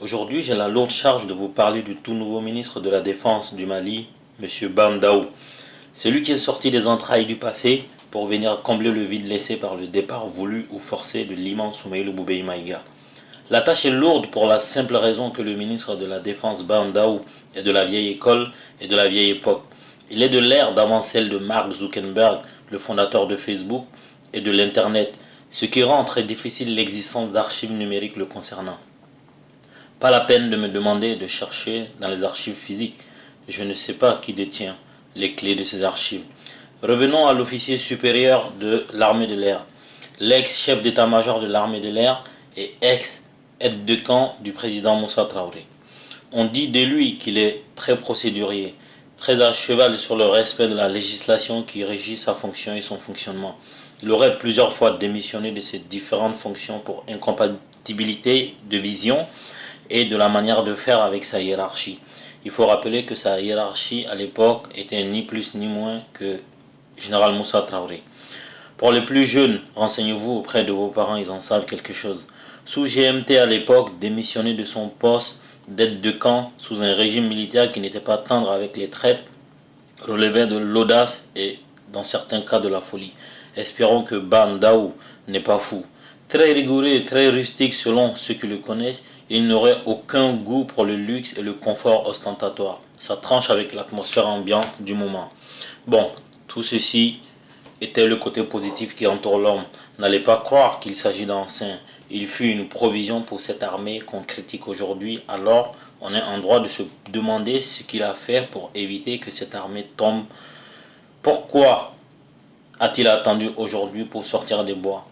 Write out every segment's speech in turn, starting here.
Aujourd'hui, j'ai la lourde charge de vous parler du tout nouveau ministre de la Défense du Mali, M. Bandaou. C'est lui qui est sorti des entrailles du passé pour venir combler le vide laissé par le départ voulu ou forcé de l'immense Soumaïlou Boubèye Maïga. La tâche est lourde pour la simple raison que le ministre de la Défense Bandaou est de la vieille école et de la vieille époque. Il est de l'ère d'avant celle de Mark Zuckerberg, le fondateur de Facebook et de l'Internet, ce qui rend très difficile l'existence d'archives numériques le concernant. Pas la peine de me demander de chercher dans les archives physiques. Je ne sais pas qui détient les clés de ces archives. Revenons à l'officier supérieur de l'armée de l'air, l'ex-chef d'état-major de l'armée de l'air et ex-aide de camp du président Moussa Traoré. On dit de lui qu'il est très procédurier, très à cheval sur le respect de la législation qui régit sa fonction et son fonctionnement. Il aurait plusieurs fois démissionné de ses différentes fonctions pour incompatibilité de vision et de la manière de faire avec sa hiérarchie. Il faut rappeler que sa hiérarchie à l'époque était ni plus ni moins que Général Moussa Traoré. Pour les plus jeunes, renseignez-vous auprès de vos parents, ils en savent quelque chose. Sous GMT à l'époque, démissionné de son poste d'aide de camp sous un régime militaire qui n'était pas tendre avec les traites, relevait de l'audace et dans certains cas de la folie. Espérons que Bandaou n'est pas fou. Très rigoureux et très rustique selon ceux qui le connaissent, il n'aurait aucun goût pour le luxe et le confort ostentatoire. Ça tranche avec l'atmosphère ambiante du moment. Bon, tout ceci était le côté positif qui entoure l'homme. N'allez pas croire qu'il s'agit d'un saint. Il fut une provision pour cette armée qu'on critique aujourd'hui. Alors, on est en droit de se demander ce qu'il a fait pour éviter que cette armée tombe. Pourquoi a-t-il attendu aujourd'hui pour sortir des bois?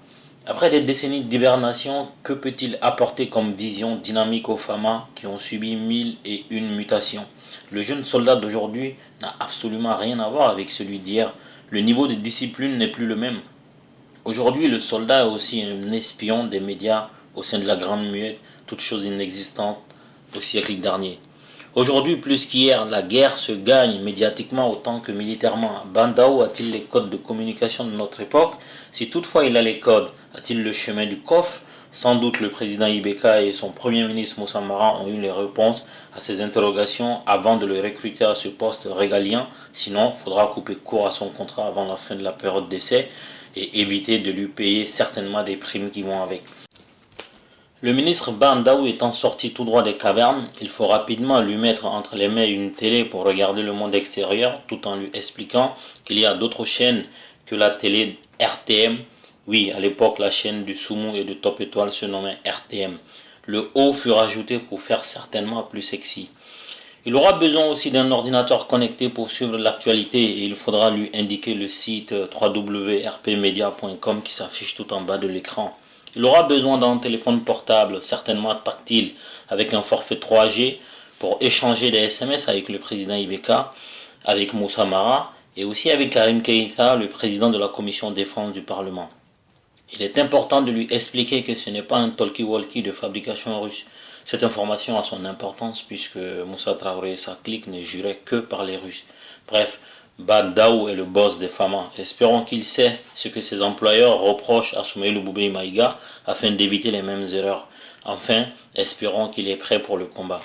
Après des décennies d'hibernation, que peut-il apporter comme vision dynamique aux FAMA qui ont subi 1001 mutations? Le jeune soldat d'aujourd'hui n'a absolument rien à voir avec celui d'hier. Le niveau de discipline n'est plus le même. Aujourd'hui, le soldat est aussi un espion des médias au sein de la Grande Muette, toute chose inexistante au siècle dernier. Aujourd'hui, plus qu'hier, la guerre se gagne médiatiquement autant que militairement. Bandaou a-t-il les codes de communication de notre époque? Si toutefois il a les codes, a-t-il le chemin du coffre? Sans doute le président Ibeka et son premier ministre Moussa Mara ont eu les réponses à ces interrogations avant de le recruter à ce poste régalien. Sinon, il faudra couper court à son contrat avant la fin de la période d'essai et éviter de lui payer certainement des primes qui vont avec. Le ministre Bandaou étant sorti tout droit des cavernes, il faut rapidement lui mettre entre les mains une télé pour regarder le monde extérieur tout en lui expliquant qu'il y a d'autres chaînes que la télé RTM. Oui, à l'époque, la chaîne du Soumou et de Top Étoile se nommait RTM. Le O fut rajouté pour faire certainement plus sexy. Il aura besoin aussi d'un ordinateur connecté pour suivre l'actualité et il faudra lui indiquer le site www.rpmedia.com qui s'affiche tout en bas de l'écran. Il aura besoin d'un téléphone portable, certainement tactile, avec un forfait 3G pour échanger des SMS avec le président Ibeka, avec Moussa Mara et aussi avec Karim Keïta, le président de la commission défense du Parlement. Il est important de lui expliquer que ce n'est pas un talkie-walkie de fabrication russe. Cette information a son importance puisque Moussa Traoré et sa clique ne juraient que par les Russes. Bref, Bandaou est le boss des FAMA. Espérons qu'il sait ce que ses employeurs reprochent à Soumaïlou Boubèye Maïga afin d'éviter les mêmes erreurs. Enfin, espérons qu'il est prêt pour le combat.